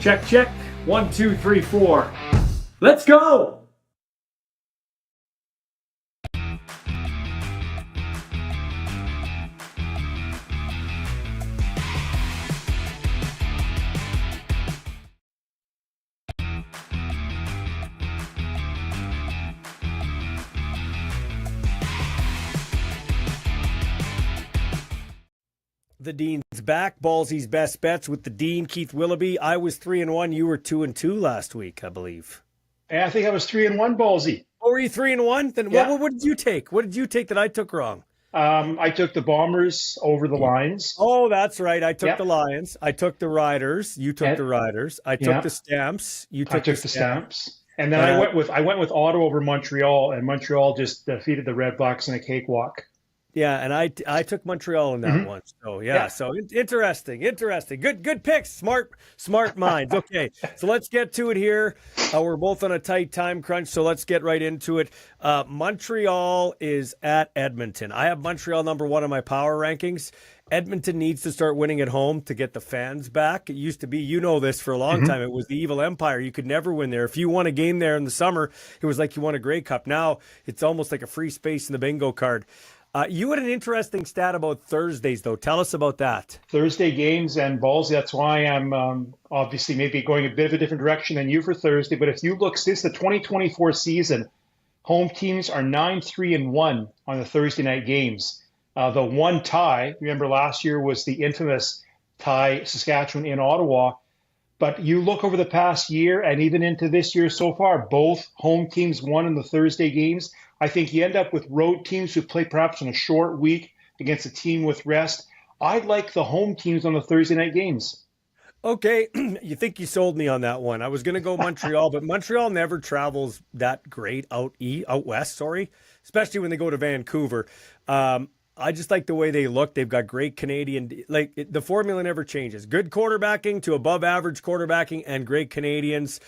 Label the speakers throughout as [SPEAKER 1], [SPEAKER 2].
[SPEAKER 1] Check, check. 1, 2, 3, 4. Let's go!
[SPEAKER 2] The Dean's back. Ballsy's best bets with the Dean Keith Willoughby. I was 3-1. You were 2-2 last week, I believe.
[SPEAKER 3] And I think I was 3-1, Ballsy.
[SPEAKER 2] Oh, were you 3-1? Then
[SPEAKER 3] Yeah.
[SPEAKER 2] what did you take? What did you take that I took wrong?
[SPEAKER 3] I took the Bombers over the Lions.
[SPEAKER 2] Oh, that's right. I took
[SPEAKER 3] Yep.
[SPEAKER 2] the Lions. I took the Riders. You took the Riders. I took
[SPEAKER 3] Yeah.
[SPEAKER 2] the Stamps. You
[SPEAKER 3] I
[SPEAKER 2] took
[SPEAKER 3] took the Stamps. And then I went with Ottawa over Montreal, and Montreal just defeated the Red Blacks in a cakewalk.
[SPEAKER 2] Yeah, and I took Montreal in that one. So yeah. So interesting. Good picks. Smart minds. Okay, so let's get to it here. We're both on a tight time crunch, so let's get right into it. Montreal is at Edmonton. I have Montreal number 1 on my power rankings. Edmonton needs to start winning at home to get the fans back. It used to be, you know this, for a long time, it was the evil empire. You could never win there. If you won a game there in the summer, it was like you won a Grey Cup. Now it's almost like a free space in the bingo card. You had an interesting stat about Thursdays, though. Tell us about that.
[SPEAKER 3] Thursday games and balls. That's why I'm obviously maybe going a bit of a different direction than you for Thursday. But if you look since the 2024 season, home teams are 9-3-1 on the Thursday night games. The one tie, remember last year, was the infamous tie Saskatchewan in Ottawa. But you look over the past year and even into this year so far, both home teams won in the Thursday games. I think you end up with road teams who play perhaps on a short week against a team with rest. I like the home teams on the Thursday night games.
[SPEAKER 2] Okay, you think you sold me on that one. I was going to go Montreal, but Montreal never travels that great out west, especially when they go to Vancouver. I just like the way they look. They've got great Canadian, the formula never changes. Good quarterbacking to above average quarterbacking and great Canadians.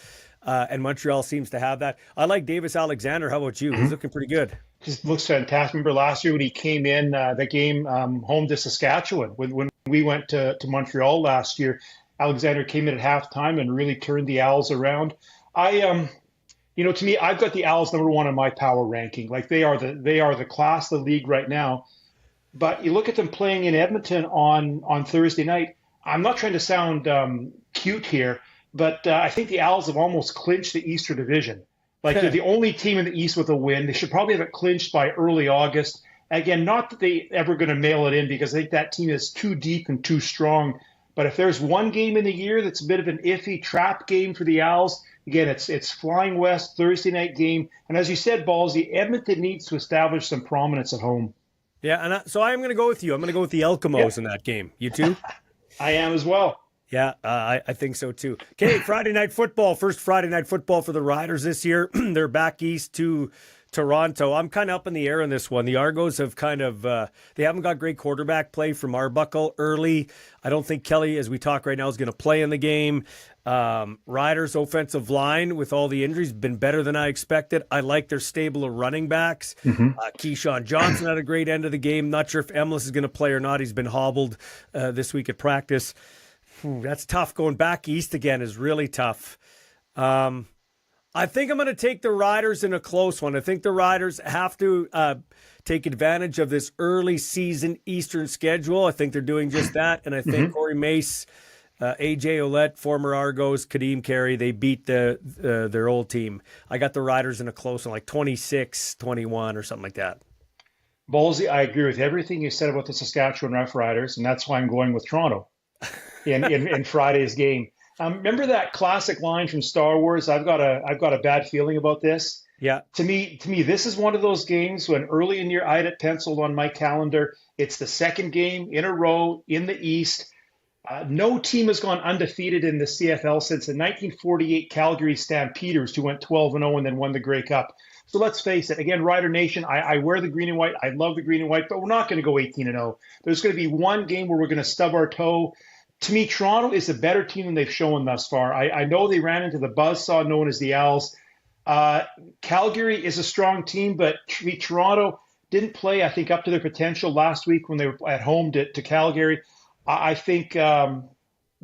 [SPEAKER 2] And Montreal seems to have that. I like Davis Alexander. How about you? He's looking pretty good.
[SPEAKER 3] Just looks fantastic. Remember last year when he came in the game home to Saskatchewan, when we went to Montreal last year, Alexander came in at halftime and really turned the Owls around. To me, I've got the Owls number 1 on my power ranking. Like they are the class of the league right now. But you look at them playing in Edmonton on Thursday night. I'm not trying to sound cute here, but I think the Owls have almost clinched the Eastern Division. Like they're the only team in the East with a win. They should probably have it clinched by early August. Again, not that they ever going to mail it in because I think that team is too deep and too strong. But if there's one game in the year that's a bit of an iffy trap game for the Owls, again, it's Flying West Thursday night game. And as you said, Ballsy, Edmonton needs to establish some prominence at home.
[SPEAKER 2] Yeah, and so I'm going to go with you. I'm going to go with the Elkimos in that game. You too?
[SPEAKER 3] I am as well.
[SPEAKER 2] Yeah, I think so too. Okay, Friday night football. First Friday night football for the Riders this year. They're back east to Toronto. I'm kind of up in the air on this one. The Argos have they haven't got great quarterback play from Arbuckle early. I don't think Kelly, as we talk right now, is going to play in the game. Riders' offensive line with all the injuries been better than I expected. I like their stable of running backs. Keyshawn Johnson had a great end of the game. Not sure if Emlis is going to play or not. He's been hobbled this week at practice. That's tough. Going back east again is really tough. I think I'm going to take the Riders in a close one. I think the Riders have to take advantage of this early season Eastern schedule. I think they're doing just that. And I think Corey Mace, AJ Ouellette, former Argos, Kadeem Carey, they beat their old team. I got the Riders in a close one, like 26-21 or something like that.
[SPEAKER 3] Ballsy, I agree with everything you said about the Saskatchewan Rough Riders, and that's why I'm going with Toronto in Friday's game. Remember that classic line from Star Wars? I've got a bad feeling about this.
[SPEAKER 2] Yeah.
[SPEAKER 3] To me, this is one of those games when early in the year I had it penciled on my calendar. It's the second game in a row in the East. No team has gone undefeated in the CFL since the 1948 Calgary Stampeders, who went 12-0 and then won the Grey Cup. So let's face it. Again, Rider Nation, I wear the green and white. I love the green and white, but we're not going to go 18-0. There's going to be one game where we're going to stub our toe. To me, Toronto is a better team than they've shown thus far. I know they ran into the buzzsaw known as the Owls. Calgary is a strong team, but Toronto didn't play, I think, up to their potential last week when they were at home to Calgary. I think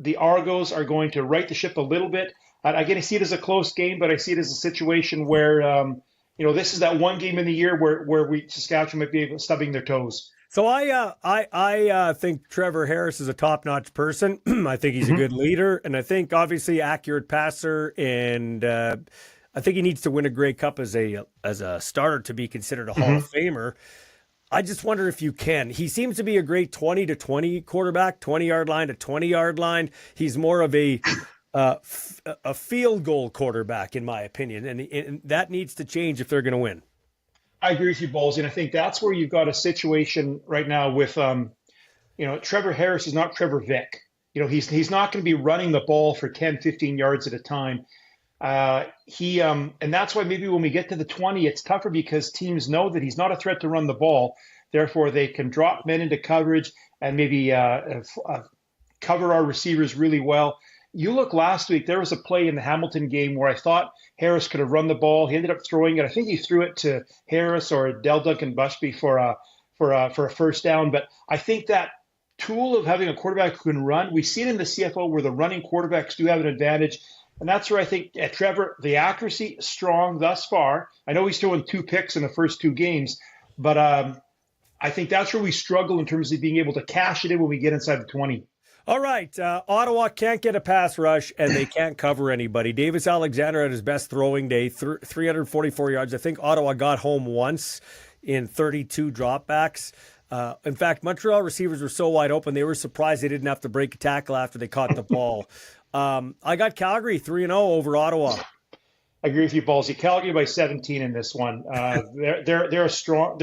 [SPEAKER 3] the Argos are going to right the ship a little bit. Again, I see it as a close game, but I see it as a situation where this is that one game in the year where Saskatchewan might be stubbing their toes.
[SPEAKER 2] So I think Trevor Harris is a top-notch person. I think he's a good leader, and I think obviously accurate passer, and I think he needs to win a Grey Cup as a starter to be considered a Hall of Famer. I just wonder if you can. He seems to be a great 20-20 quarterback, 20-yard line to 20-yard line. He's more of a field goal quarterback, in my opinion, and that needs to change if they're going to win.
[SPEAKER 3] I agree with you, Ballsy, and I think that's where you've got a situation right now with, Trevor Harris is not Trevor Vick. He's not going to be running the ball for 10, 15 yards at a time. And that's why maybe when we get to the 20, it's tougher because teams know that he's not a threat to run the ball. Therefore, they can drop men into coverage and maybe cover our receivers really well. You look last week, there was a play in the Hamilton game where I thought Harris could have run the ball. He ended up throwing it. I think he threw it to Harris or Del Duncan Bushby for a first down. But I think that tool of having a quarterback who can run, we see it in the CFL where the running quarterbacks do have an advantage. And that's where I think Trevor, the accuracy strong thus far. I know he's throwing 2 picks in the first 2 games, but I think that's where we struggle in terms of being able to cash it in when we get inside the 20.
[SPEAKER 2] All right. Ottawa can't get a pass rush, and they can't cover anybody. Davis Alexander had his best throwing day, 344 yards. I think Ottawa got home once in 32 dropbacks. In fact, Montreal receivers were so wide open, they were surprised they didn't have to break a tackle after they caught the ball. I got Calgary 3-0 over Ottawa.
[SPEAKER 3] I agree with you, Ballsy. Calgary by 17 in this one. They're strong.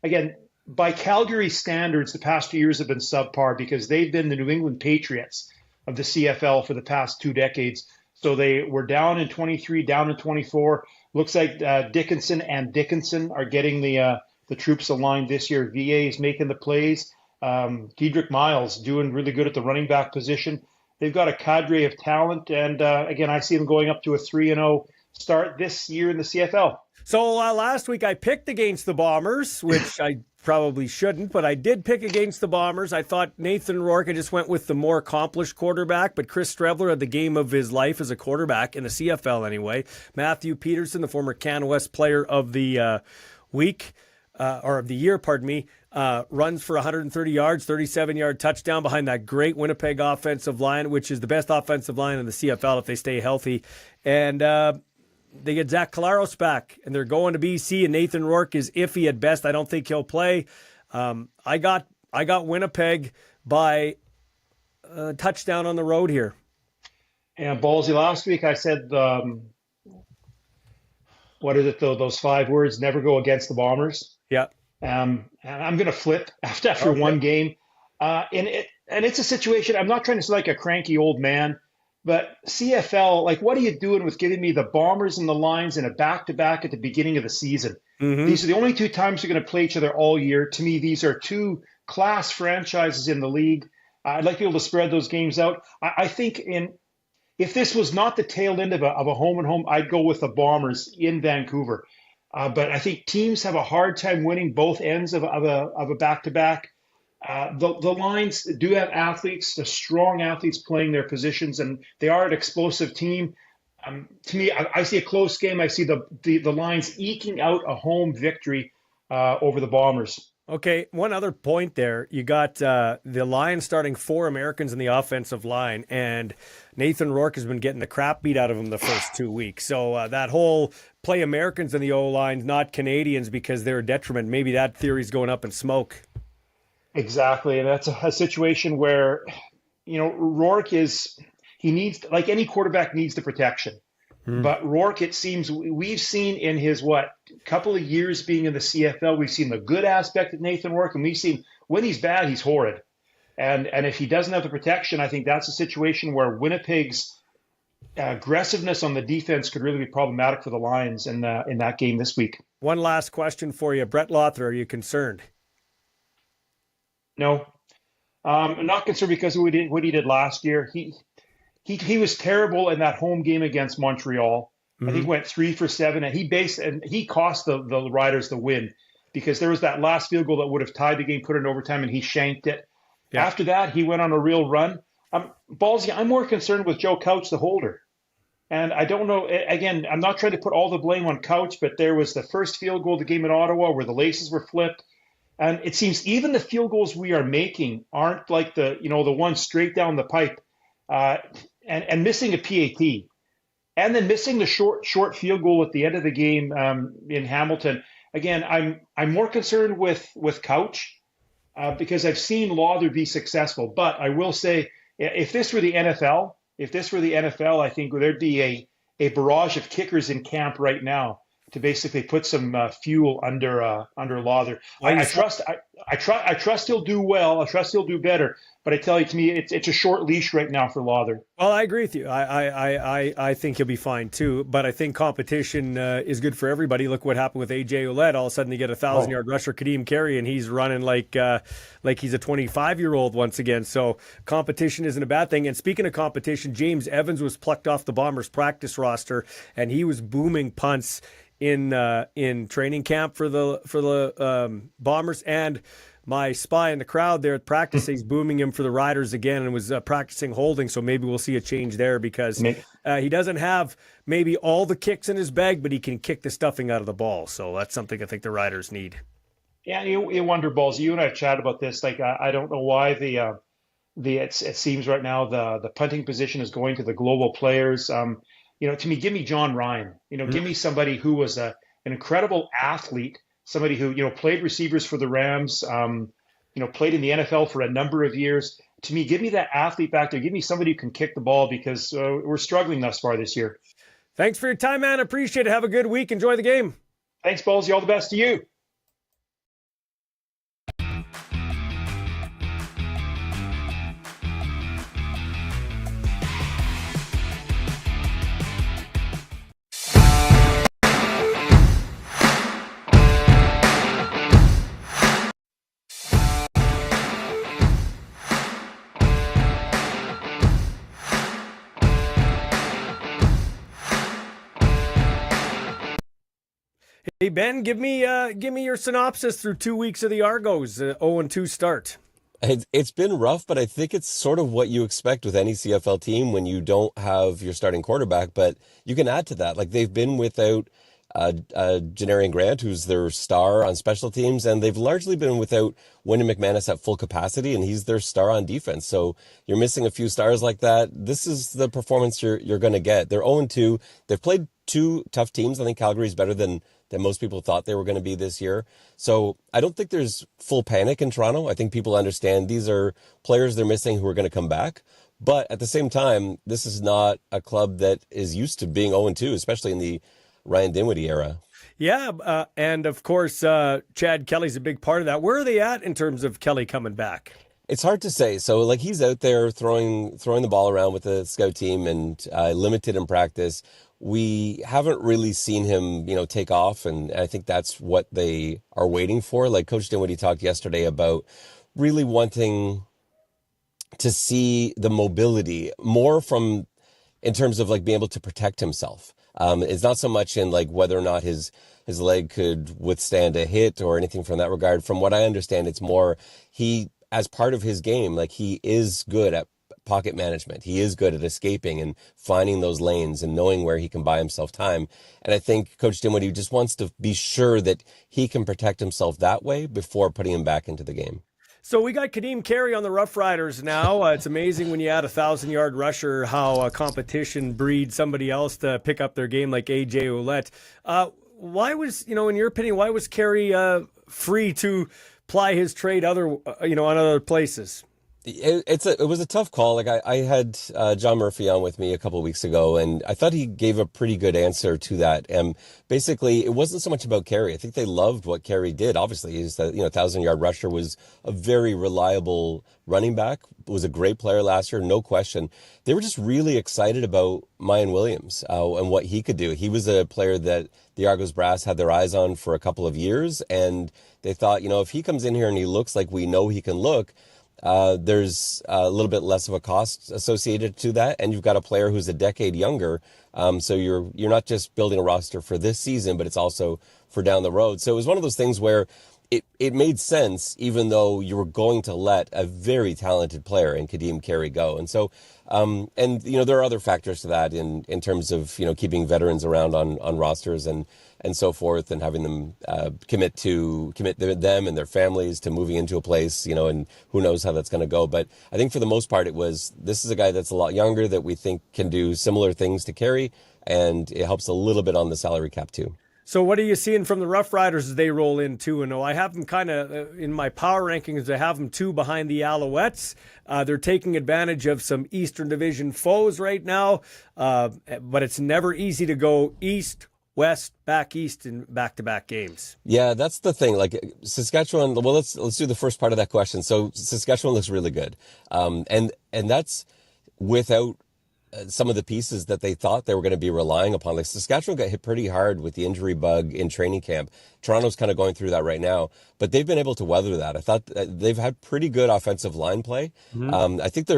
[SPEAKER 3] Again, by Calgary standards, the past 2 years have been subpar because they've been the New England Patriots of the CFL for the past 2 decades. So they were down in 23, down in 24. Looks like Dickinson are getting the troops aligned this year. VA is making the plays. Dedrick Miles doing really good at the running back position. They've got a cadre of talent, and again, I see them going up to a 3-0 start this year in the CFL.
[SPEAKER 2] So last week I picked against the Bombers, which I probably shouldn't, but I did pick against the Bombers. I thought Nathan Rourke, I just went with the more accomplished quarterback, but Chris Strebler had the game of his life as a quarterback in the CFL anyway. Matthew Peterson, the former Can West player of the week, or of the year, pardon me, runs for 130 yards, 37-yard touchdown behind that great Winnipeg offensive line, which is the best offensive line in the CFL if they stay healthy. And they get Zach Collaros back, and they're going to BC, and Nathan Rourke is iffy at best. I don't think he'll play. I got Winnipeg by a touchdown on the road here.
[SPEAKER 3] And Ballsy, last week I said, what is it, though? Those 5 words, never go against the Bombers.
[SPEAKER 2] Yeah.
[SPEAKER 3] And I'm going to flip after one game. And it's a situation, I'm not trying to sound like a cranky old man, but CFL, like, what are you doing with giving me the Bombers and the Lions in a back-to-back at the beginning of the season? Mm-hmm. These are the only 2 times you're going to play each other all year. To me, these are 2 class franchises in the league. I'd like to be able to spread those games out. I think if this was not the tail end of a home and home, I'd go with the Bombers in Vancouver. But I think teams have a hard time winning both ends of a back-to-back. The Lions do have athletes, the strong athletes playing their positions, and they are an explosive team. To me, I see a close game. I see the Lions eking out a home victory over the Bombers.
[SPEAKER 2] Okay, one other point there. You got the Lions starting 4 Americans in the offensive line, and Nathan Rourke has been getting the crap beat out of him the first 2 weeks. So that whole play Americans in the O-line, not Canadians because they're a detriment, maybe that theory's going up in smoke.
[SPEAKER 3] Exactly, and that's a situation where, Rourke he needs, like any quarterback needs the protection. But Rourke, it seems we've seen in his couple of years being in the CFL, we've seen the good aspect of Nathan Rourke, and we've seen when he's bad, he's horrid. And if he doesn't have the protection, I think that's a situation where Winnipeg's aggressiveness on the defense could really be problematic for the Lions in that game this week. One
[SPEAKER 2] last question for you, Brett Lothar. Are you concerned?
[SPEAKER 3] No, I'm not concerned because of what he did last year. He was terrible in that home game against Montreal. Mm-hmm. I think he went 3 for 7, and he cost the Riders the win because there was that last field goal that would have tied the game, put it in overtime, and he shanked it. Yeah. After that, he went on a real run. Ballsy, I'm more concerned with Joe Couch, the holder. And I don't know, again, I'm not trying to put all the blame on Couch, but there was the first field goal of the game in Ottawa where the laces were flipped. And it seems even the field goals we are making aren't like the one straight down the pipe, uh, and missing a PAT, and then missing the short field goal at the end of the game in Hamilton. Again, I'm more concerned with Couch because I've seen Lawther be successful. But I will say, if this were the NFL, I think there'd be a barrage of kickers in camp right now to basically put some fuel under Lawther. I trust he'll do well. I trust he'll do better. But I tell you, to me, it's a short leash right now for Lawther.
[SPEAKER 2] Well, I agree with you. I think he'll be fine too. But I think competition is good for everybody. Look what happened with AJ Ouellette. All of a sudden, they get a 1,000-yard rusher, Kadeem Carey, and he's running like he's a 25-year-old once again. So competition isn't a bad thing. And speaking of competition, James Evans was plucked off the Bombers practice roster, and he was booming punts in training camp for the Bombers. And my spy in the crowd there at practice, he's booming him for the Riders again, and was practicing holding. So maybe we'll see a change there, because he doesn't have maybe all the kicks in his bag, but he can kick the stuffing out of the ball. So that's something I think the Riders need.
[SPEAKER 3] Yeah, you wonder, Balls. You and I have chatted about this. Like, I don't know why it seems right now the punting position is going to the global players. To me, give me John Ryan. Give me somebody who was an incredible athlete, somebody who played receivers for the Rams, played in the NFL for a number of years. To me, give me that athlete back there. Give me somebody who can kick the ball, because we're struggling thus far this year.
[SPEAKER 2] Thanks for your time, man. Appreciate it. Have a good week. Enjoy the game.
[SPEAKER 3] Thanks, Ballsy. All the best to you.
[SPEAKER 2] Hey, Ben, give me your synopsis through 2 weeks of the Argos, 0-2 start.
[SPEAKER 4] It's been rough, but I think it's sort of what you expect with any CFL team when you don't have your starting quarterback. But you can add to that. Like, they've been without Janarian Grant, who's their star on special teams, and they've largely been without Wyndham McManus at full capacity, and he's their star on defense. So you're missing a few stars like that. This is the performance you're going to get. They're 0-2. They've played two tough teams. I think Calgary's better than most people thought they were going to be this year. So I don't think there's full panic in Toronto. I think people understand these are players they're missing who are going to come back. But at the same time, this is not a club that is used to being 0-2, especially in the Ryan Dinwiddie era.
[SPEAKER 2] Yeah, and of course, Chad Kelly's a big part of that. Where are they at in terms of Kelly coming back?
[SPEAKER 4] It's hard to say. So, like, he's out there throwing the ball around with the scout team and limited in practice. We haven't really seen him, take off, and I think that's what they are waiting for. Like Coach Dinwiddie talked yesterday about really wanting to see the mobility more from in terms of like being able to protect himself. It's not so much in like whether or not his leg could withstand a hit or anything from that regard. From what I understand, it's more he, as part of his game, like he is good at pocket management. He is good at escaping and finding those lanes and knowing where he can buy himself time. And I think Coach Dinwiddie just wants to be sure that he can protect himself that way before putting him back into the game.
[SPEAKER 2] So we got Kadeem Carey on the Rough Riders now. It's amazing when you add a 1,000-yard rusher how competition breeds somebody else to pick up their game like AJ Ouellette. Why was, in your opinion, why was Carey free to ply his trade on other places?
[SPEAKER 4] It was a tough call. Like I had John Murphy on with me a couple of weeks ago, and I thought he gave a pretty good answer to that. And basically, it wasn't so much about Carey. I think they loved what Carey did. Obviously, he's 1,000-yard rusher, was a very reliable running back, was a great player last year, no question. They were just really excited about Mayan Williams and what he could do. He was a player that the Argos brass had their eyes on for a couple of years, and they thought, if he comes in here and he looks like we know he can look, there's a little bit less of a cost associated to that, and you've got a player who's a decade younger. So you're not just building a roster for this season, but it's also for down the road. So it was one of those things where it made sense, even though you were going to let a very talented player in Kadeem Carey go. And so, there are other factors to that in terms of, keeping veterans around on rosters and so forth, and having them commit them and their families to moving into a place, and who knows how that's going to go. But I think for the most part, this is a guy that's a lot younger that we think can do similar things to Carey, and it helps a little bit on the salary cap too.
[SPEAKER 2] So what are you seeing from the Rough Riders as they roll in 2-0? I have them kind of, in my power rankings, I have them 2 behind the Alouettes. They're taking advantage of some Eastern Division foes right now, but it's never easy to go east, west, back east in back-to-back games. Yeah,
[SPEAKER 4] that's the thing. Like Saskatchewan, well, let's do the first part of that question. So Saskatchewan looks really good. And that's without some of the pieces that they thought they were going to be relying upon. Like Saskatchewan got hit pretty hard with the injury bug in training camp. Toronto's kind of going through that right now, but they've been able to weather that. I thought they've had pretty good offensive line play. I think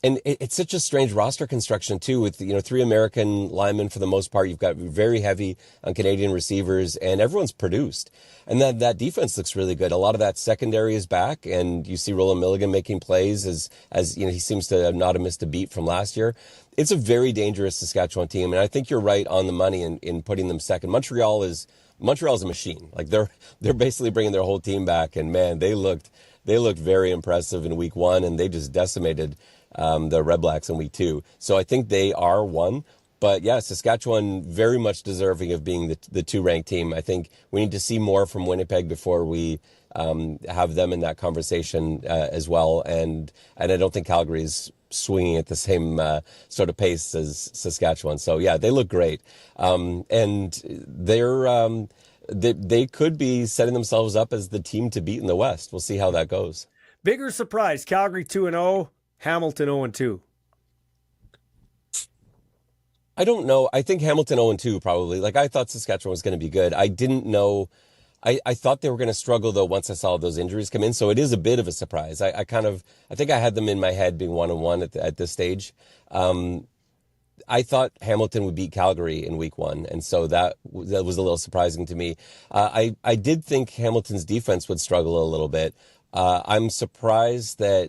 [SPEAKER 4] and it's such a strange roster construction too, with 3 American linemen for the most part. You've got very heavy on Canadian receivers, and everyone's produced. And that defense looks really good. A lot of that secondary is back, and you see Roland Milligan making plays as he seems to not have missed a beat from last year. It's a very dangerous Saskatchewan team, and I think you're right on the money in putting them second. Montreal's a machine. Like they're basically bringing their whole team back, and man, they looked very impressive in week 1, and they just decimated the Red Blacks in week 2. So I think they are one. But yeah, Saskatchewan very much deserving of being the 2-ranked team. I think we need to see more from Winnipeg before we have them in that conversation as well. And I don't think Calgary's swinging at the same sort of pace as Saskatchewan. So yeah, they look great. And they could be setting themselves up as the team to beat in the West. We'll see how that goes.
[SPEAKER 2] Bigger surprise, Calgary 2-0, Hamilton 0-2.
[SPEAKER 4] I don't know. I think Hamilton 0-2 probably. Like I thought Saskatchewan was going to be good. I didn't know. I thought they were going to struggle though once I saw those injuries come in. So it is a bit of a surprise. I think I had them in my head being 1-1 at this stage. I thought Hamilton would beat Calgary in week 1, and so that was a little surprising to me. I did think Hamilton's defense would struggle a little bit. I'm surprised they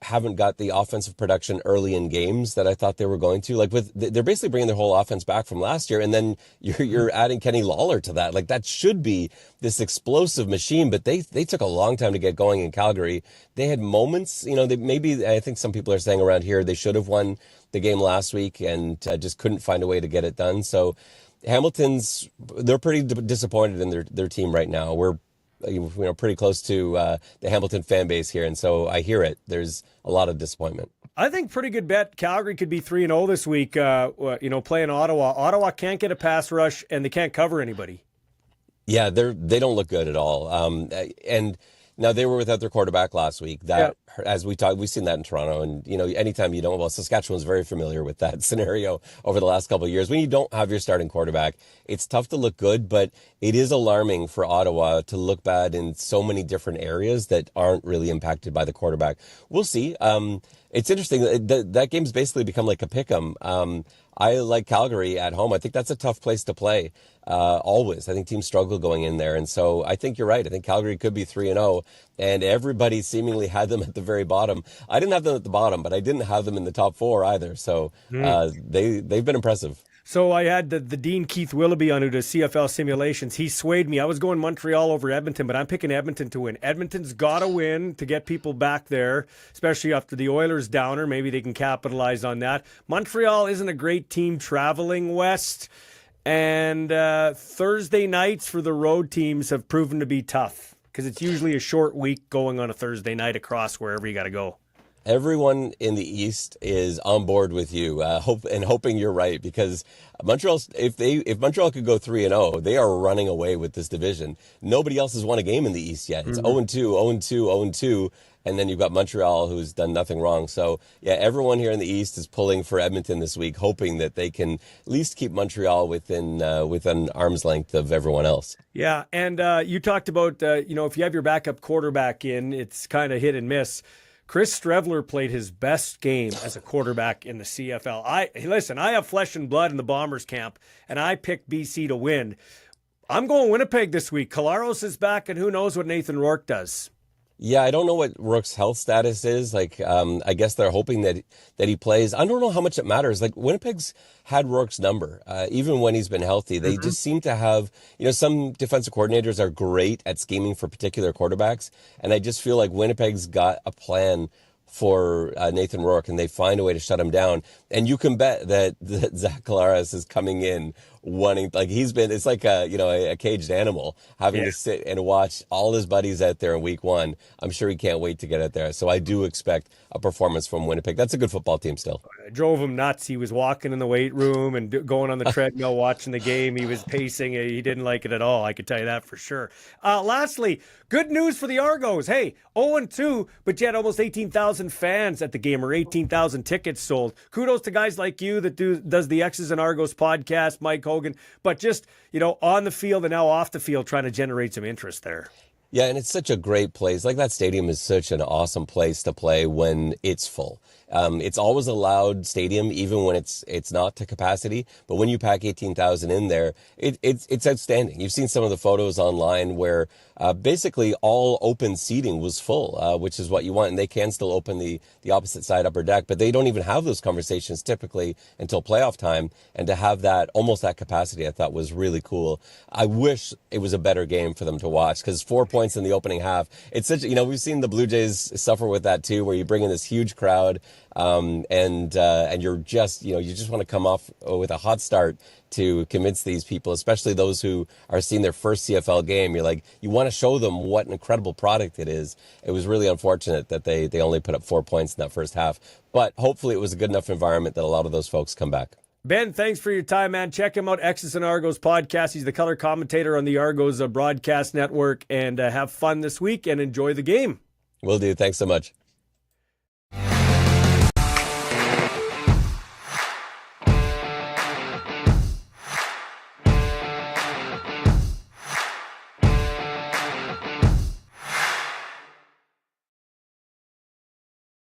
[SPEAKER 4] haven't got the offensive production early in games that I thought they were going to. Like they're basically bringing their whole offense back from last year, and then you're adding Kenny Lawler to that. Like that should be this explosive machine, but they took a long time to get going in Calgary. They had moments, I think some people are saying around here they should have won the game last week and just couldn't find a way to get it done. So they're pretty disappointed in their team right now. We're pretty close to the Hamilton fan base here, and so I hear it. There's a lot of disappointment.
[SPEAKER 2] I think pretty good bet. Calgary could be 3-0 this week. Playing Ottawa. Ottawa can't get a pass rush, and they can't cover anybody.
[SPEAKER 4] Yeah, they don't look good at all. And now they were without their quarterback last week. As we talked, we've seen that in Toronto, and anytime you don't. Well, Saskatchewan's very familiar with that scenario over the last couple of years. When you don't have your starting quarterback, it's tough to look good, but it is alarming for Ottawa to look bad in so many different areas that aren't really impacted by the quarterback. We'll see. It's interesting that game's basically become like a pick'em. I like Calgary at home. I think that's a tough place to play. Always. I think teams struggle going in there. And so I think you're right. I think Calgary could be 3-0, and everybody seemingly had them at the very bottom. I didn't have them at the bottom, but I didn't have them in the top 4 either. So they've been impressive.
[SPEAKER 2] So I had the Dean Keith Willoughby on who does CFL simulations. He swayed me. I was going Montreal over Edmonton, but I'm picking Edmonton to win. Edmonton's got to win to get people back there, especially after the Oilers downer. Maybe they can capitalize on that. Montreal isn't a great team traveling west, and Thursday nights for the road teams have proven to be tough because it's usually a short week going on a Thursday night across wherever you got to go.
[SPEAKER 4] Everyone in the East is on board with you, hoping you're right, because Montreal, if Montreal could go 3-0, they are running away with this division. Nobody else has won a game in the East yet. It's 0-2, 0-2, 0-2, and then you've got Montreal, who's done nothing wrong. So yeah, everyone here in the East is pulling for Edmonton this week, hoping that they can at least keep Montreal within arm's length of everyone else.
[SPEAKER 2] Yeah, and you talked about if you have your backup quarterback in, it's kind of hit and miss. Chris Strevler played his best game as a quarterback in the CFL. I have flesh and blood in the Bombers camp, and I picked BC to win. I'm going Winnipeg this week. Collaros is back, and who knows what Nathan Rourke does.
[SPEAKER 4] Yeah, I don't know what Rourke's health status is. Like, I guess they're hoping that he plays. I don't know how much it matters. Like, Winnipeg's had Rourke's number, even when he's been healthy. They just seem to have, some defensive coordinators are great at scheming for particular quarterbacks, and I just feel like Winnipeg's got a plan for Nathan Rourke, and they find a way to shut him down. And you can bet that Zach Collaros is coming in wanting, like, it's like a caged animal having to sit and watch all his buddies out there in week one. I'm sure he can't wait to get out there. So I do expect a performance from Winnipeg. That's a good football team still.
[SPEAKER 2] It drove him nuts. He was walking in the weight room and going on the treadmill watching the game. He was pacing. He didn't like it at all. I can tell you that for sure. Lastly, good news for the Argos. Hey, 0-2, but you had almost 18,000 fans at the game, or 18,000 tickets sold. Kudos to guys like you that does the X's and Argos podcast, Mike Hogan, but just, on the field and now off the field trying to generate some interest there.
[SPEAKER 4] Yeah, and it's such a great place. Like, that stadium is such an awesome place to play when it's full. It's always a loud stadium, even when it's not to capacity. But when you pack 18,000 in there, it's outstanding. You've seen some of the photos online where basically all open seating was full, which is what you want. And they can still open the opposite side upper deck, but they don't even have those conversations typically until playoff time. And to have that, almost that capacity, I thought was really cool. I wish it was a better game for them to watch, because 4 points in the opening half, it's such, we've seen the Blue Jays suffer with that too, where you bring in this huge crowd, and you're just, you just want to come off with a hot start to convince these people, especially those who are seeing their first CFL game. You're like, you want to show them what an incredible product it is. It was really unfortunate that they only put up 4 points in that first half, but hopefully it was a good enough environment that a lot of those folks come back.
[SPEAKER 2] Ben, thanks for your time, man. Check him out, X's and Argos podcast. He's the color commentator on the Argos broadcast network, and have fun this week and enjoy the game.
[SPEAKER 4] Will do. Thanks so much.